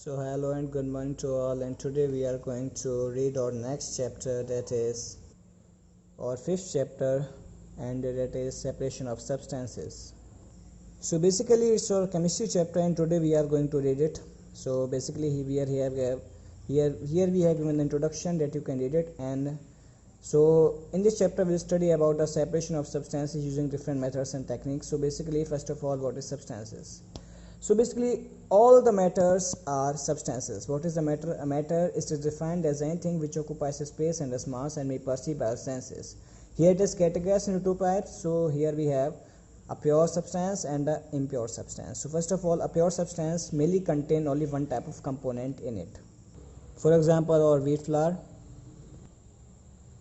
So hello and good morning to all, and today we are going to read our next chapter, that is our fifth chapter, and that is separation of substances. So basically it's our chemistry chapter and today we are going to read it. So basically here we have given the introduction that you can read it, and so in this chapter we'll study about the separation of substances using different methods and techniques. So basically first of all, what is substances? So basically all the matters are substances. What is a matter? A matter is defined as anything which occupies a space and has mass and may be perceived by our senses. Here it is categorized into two types. So here we have a pure substance and an impure substance. So first of all, a pure substance mainly contain only one type of component in it. For example, our wheat flour.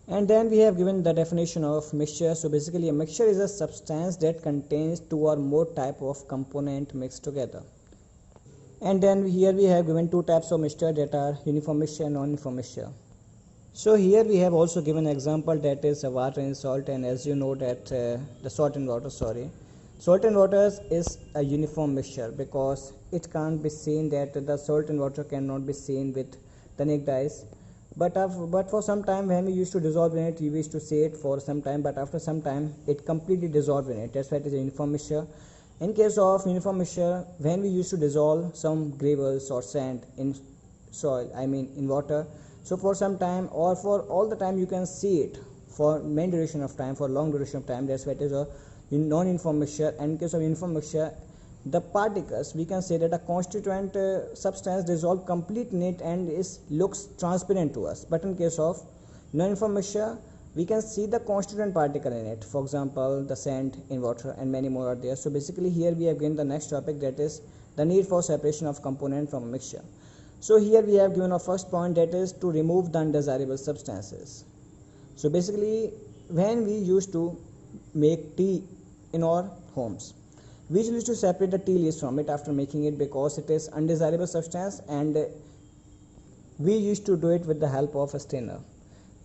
And then we have given the definition of mixture. So basically a mixture is a substance that contains two or more type of component mixed together. And then here we have given two types of mixture, that are uniform mixture and non-uniform mixture. So here we have also given example, that is water and salt, and as you know that the salt and water is a uniform mixture because it can't be seen, that the salt and water cannot be seen with the naked eyes. But for some time when we used to dissolve in it, we used to see it for some time, but after some time it completely dissolved in it. That's why it is a uniform mixture. In case of uniform mixture, when we used to dissolve some gravels or sand in soil, in water, so for some time or for all the time you can see it for main duration of time, for long duration of time. That's why it is a non-uniform mixture. And in case of uniform mixture, the particles, we can say that a constituent substance dissolve complete in it and looks transparent to us. But in case of non-uniform mixture, we can see the constituent particle in it, for example the sand in water, and many more are there. So basically here we have given the next topic, that is the need for separation of component from a mixture. So here we have given our first point, that is to remove the undesirable substances. So basically when we used to make tea in our homes, we used to separate the tea leaves from it after making it because it is undesirable substance, and we used to do it with the help of a strainer.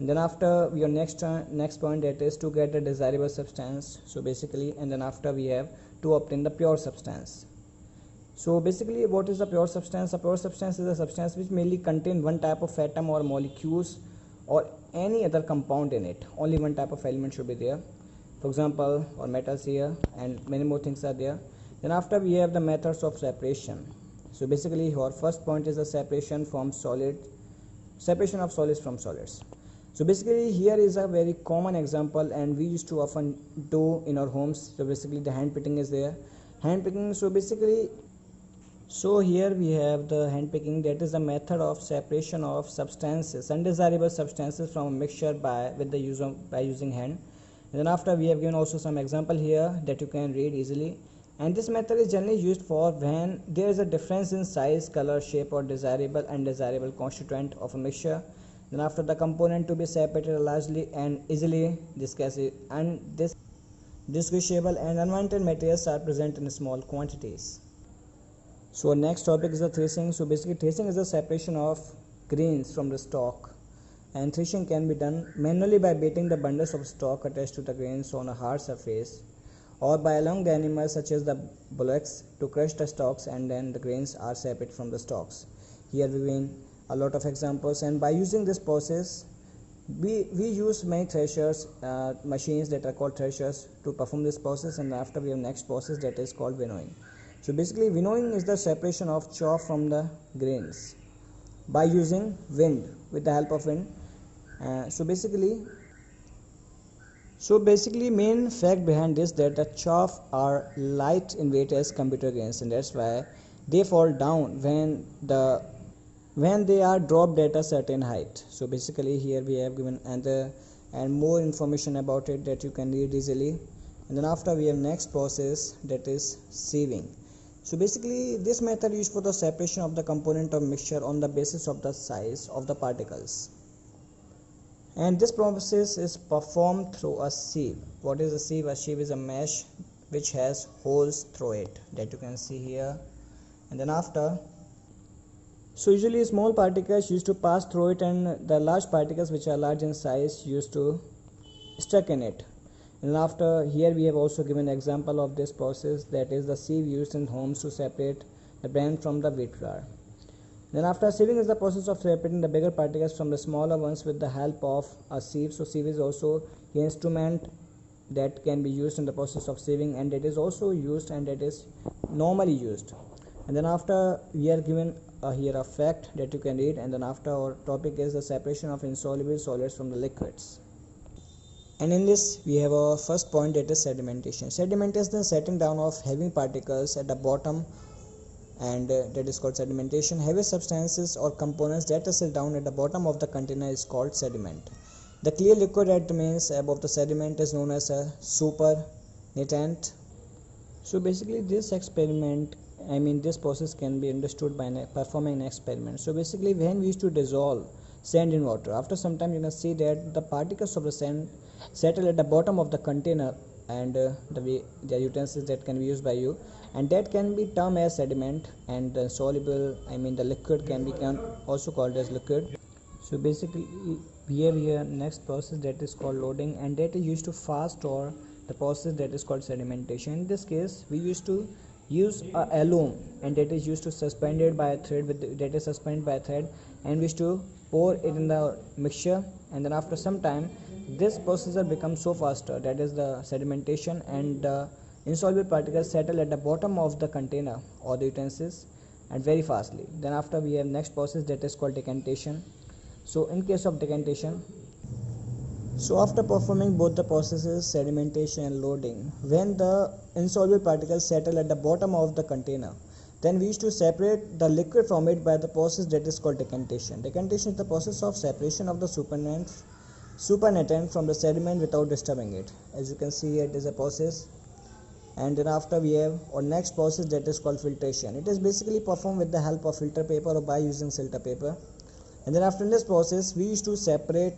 And then after your next point, that is to get the desirable substance. So basically, and then after we have to obtain the pure substance. So basically what is the pure substance? A pure substance is a substance which mainly contain one type of atom or molecules or any other compound in it. Only one type of element should be there. For example, or metals here, and many more things are there. Then after we have the methods of separation. So basically our first point is the separation of solids from solids. So basically here is a very common example, and we used to often do in our homes. So basically the hand picking is there. Hand picking, so here we have the hand picking, that is the method of separation of substances, undesirable substances from a mixture by using hand. And then after we have given also some example here that you can read easily. And this method is generally used for when there is a difference in size, color, shape, or desirable and undesirable constituent of a mixture. Then after the component to be separated largely and easily distinguishable, and unwanted materials are present in small quantities. So our next topic is the threshing. So basically threshing is the separation of grains from the stalk. And threshing can be done manually by beating the bundles of stalk attached to the grains on a hard surface, or by allowing the animals such as the bullocks to crush the stalks, and then the grains are separated from the stalks. Here we win a lot of examples, and by using this process we use many threshers, machines that are called threshers, to perform this process. And after we have next process, that is called winnowing. So basically winnowing is the separation of chaff from the grains by using wind, with the help of wind. So basically main fact behind this, that the chaff are light in weight as computer grains, and that's why they fall down when they are dropped at a certain height. So basically here we have given and more information about it that you can read easily. And then after we have next process, that is sieving. So basically this method used for the separation of the component of mixture on the basis of the size of the particles. And this process is performed through a sieve. What is a sieve? A sieve is a mesh which has holes through it, that you can see here. And then after, so usually small particles used to pass through it, and the large particles which are large in size used to stuck in it. And after, here we have also given example of this process, that is the sieve used in homes to separate the bran from the wheat flour. Then after sieving is the process of separating the bigger particles from the smaller ones with the help of a sieve. So sieve is also the instrument that can be used in the process of sieving, and it is also used and it is normally used. And then after we are given here a fact that you can read, and then after our topic is the separation of insoluble solids from the liquids. And in this we have our first point, that is sedimentation. Sediment is the setting down of heavy particles at the bottom, and that is called sedimentation. Heavy substances or components that are set down at the bottom of the container is called sediment. The clear liquid that remains above the sediment is known as a supernatant. So basically this process can be understood by performing an experiment. So basically when we used to dissolve sand in water, after some time you can see that the particles of the sand settle at the bottom of the container, and the utensils that can be used by you, and that can be termed as sediment. And the liquid can be also called as liquid. So basically here we have next process that is called loading, and that is used to fast store the process that is called sedimentation. In this case we used to use a alum, and that is used to suspended by a thread and we used to pour it in the mixture, and then after some time this procedure becomes so faster, that is the sedimentation, and the insoluble particles settle at the bottom of the container or the utensils and very fastly. Then after we have next process that is called decantation. So in case of decantation, so after performing both the processes, sedimentation and loading, when the insoluble particles settle at the bottom of the container, then we used to separate the liquid from it by the process that is called decantation. Decantation is the process of separation of the supernatant from the sediment without disturbing it. As you can see, it is a process. And then after we have our next process that is called filtration. It is basically performed with the help of filter paper or by using filter paper. And then after this process we used to separate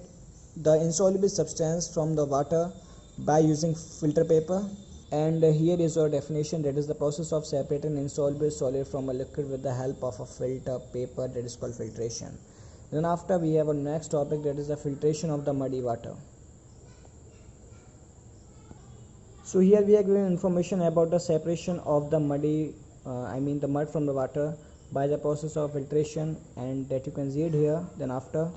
the insoluble substance from the water by using filter paper. And here is our definition, that is the process of separating insoluble solid from a liquid with the help of a filter paper, that is called filtration. Then after we have our next topic, that is the filtration of the muddy water. So here we are giving information about the separation of the mud from the water by the process of filtration, and that you can read here. Then after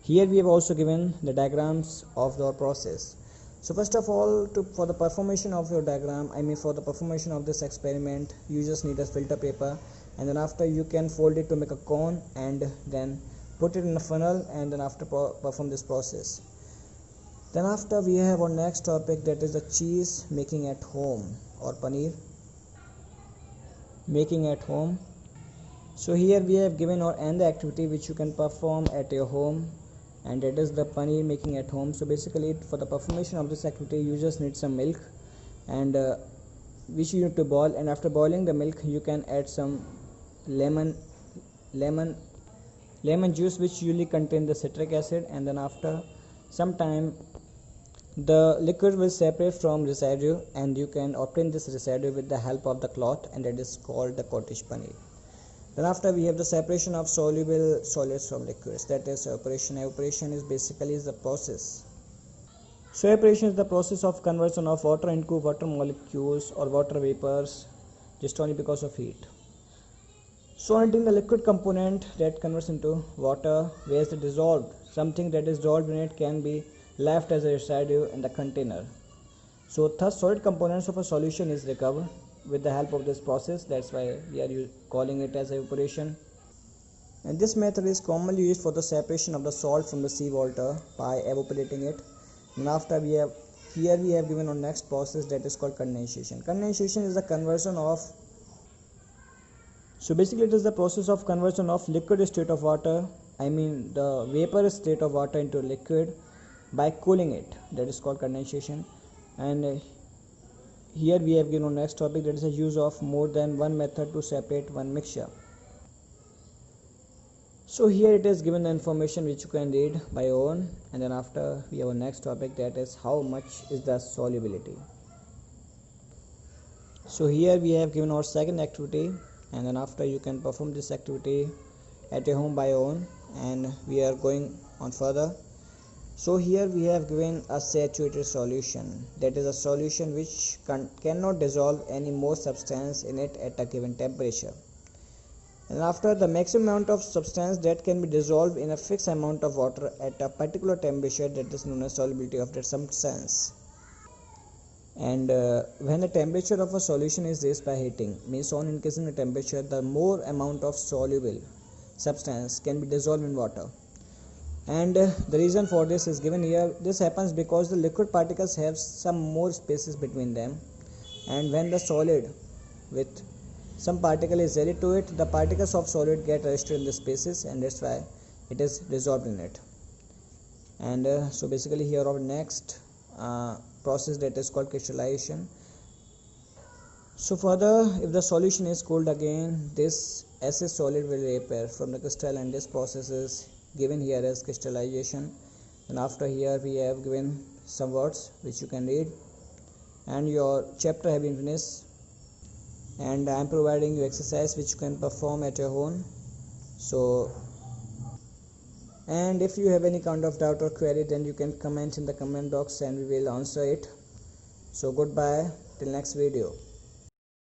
here we have also given the diagrams of the process. So first of all, for the performation of your diagram, for the performation of this experiment, you just need a filter paper, and then after you can fold it to make a cone and then put it in a funnel, and then after perform this process. Then after we have our next topic, that is the cheese making at home or paneer making at home. So here we have given our the activity which you can perform at your home, and that is the paneer making at home. So basically for the performation of this activity you just need some milk, and which you need to boil, and after boiling the milk you can add some lemon juice, which usually contain the citric acid, and then after some time the liquid will separate from residue, and you can obtain this residue with the help of the cloth, and that is called the cottage paneer. Then after we have the separation of soluble solids from liquids, that is evaporation. Evaporation is basically the process. So evaporation is the process of conversion of water into water molecules or water vapors just only because of heat. So until the liquid component that converts into water, whereas the dissolved, something that is dissolved in it can be left as a residue in the container. So thus solid components of a solution is recovered with the help of this process. That's why we are calling it as evaporation. And this method is commonly used for the separation of the salt from the seawater by evaporating it. And after we have given our next process, that is called condensation. Condensation is the conversion of So basically it is the process of conversion of liquid state of water, the vapor state of water into liquid by cooling it. That is called condensation. And here we have given our next topic, that is the use of more than one method to separate one mixture. So here it is given the information which you can read by your own, and then after we have our next topic, that is how much is the solubility. So here we have given our second activity, and then after you can perform this activity at your home by your own, and we are going on further. So here we have given a saturated solution, that is a solution which cannot dissolve any more substance in it at a given temperature. And after, the maximum amount of substance that can be dissolved in a fixed amount of water at a particular temperature, that is known as solubility of that substance. And when the temperature of a solution is raised by heating, means on increasing the temperature, the more amount of soluble substance can be dissolved in water. And the reason for this is given here. This happens because the liquid particles have some more spaces between them, and when the solid with some particle is added to it, the particles of solid get arrested in the spaces, and that's why it is dissolved in it. And so basically here our next process, that is called crystallization. So further, if the solution is cooled again, this acid solid will reappear from the crystal, and this process is given here as crystallization. And after, here we have given some words which you can read, and your chapter have been finished, and I am providing you exercise which you can perform at your own. So, and if you have any kind of doubt or query, then you can comment in the comment box and we will answer it. So goodbye till next video.